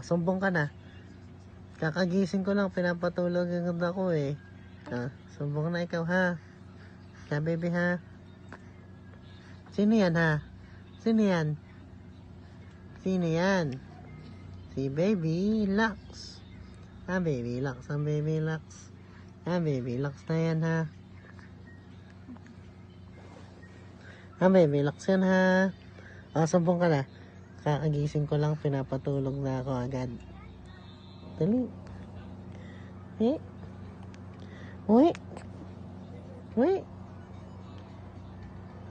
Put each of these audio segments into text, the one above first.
Sumbong ka na. Kakagising ko lang, pinapatulog agad ako eh. Sumbong na ikaw ha. Kaya baby ha. Sino yan ha? Sino yan? Sino yan? Si Baby Lux. Baby Lux, ang Baby Lux. Baby Lux na yan ha. Baby Lux yan ha. Sumbong ka na. Kakagising ko lang, pinapatulog na ako agad. Dali. Uy.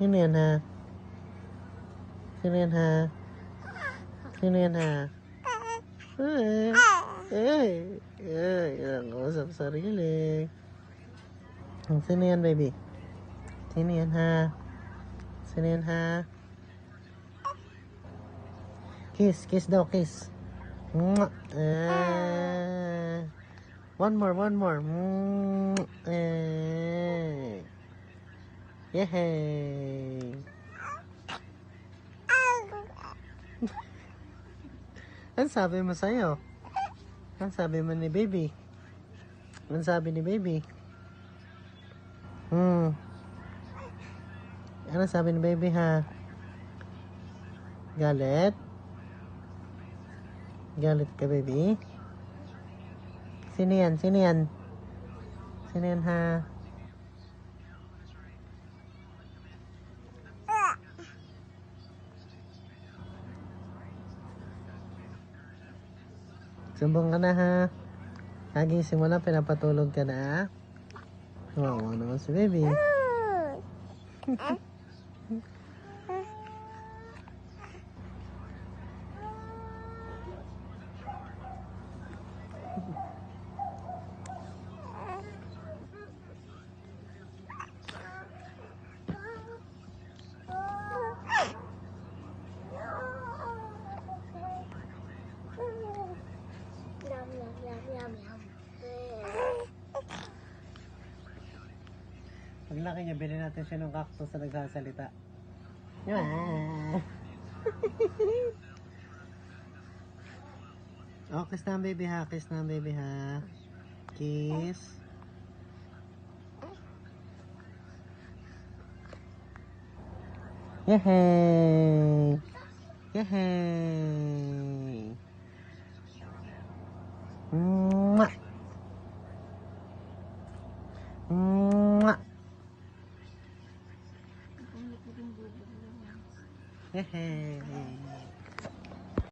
Sino yan ha? Sino yan ha? Sino yan ha? Ang usap sarili. Sino yan baby? Sino yan ha? Sino yan ha? Kiss daw, kiss. One more. Yay! Ano sabi mo sa'yo? Ano sabi mo ni baby? Ano sabi ni baby? Ano sabi ni baby ha? Galit? Galit ka baby? Sino yan? Sino yan ha? Sumbong ka na ha. Nagising mo na, pinapatulog ka na. Wow, naman si baby. Paglaki niya, bilhin natin siya ng cactus na nagsasalita. Kiss na ang baby ha. Kiss na ang baby ha. Kiss. Yehey! Yehey!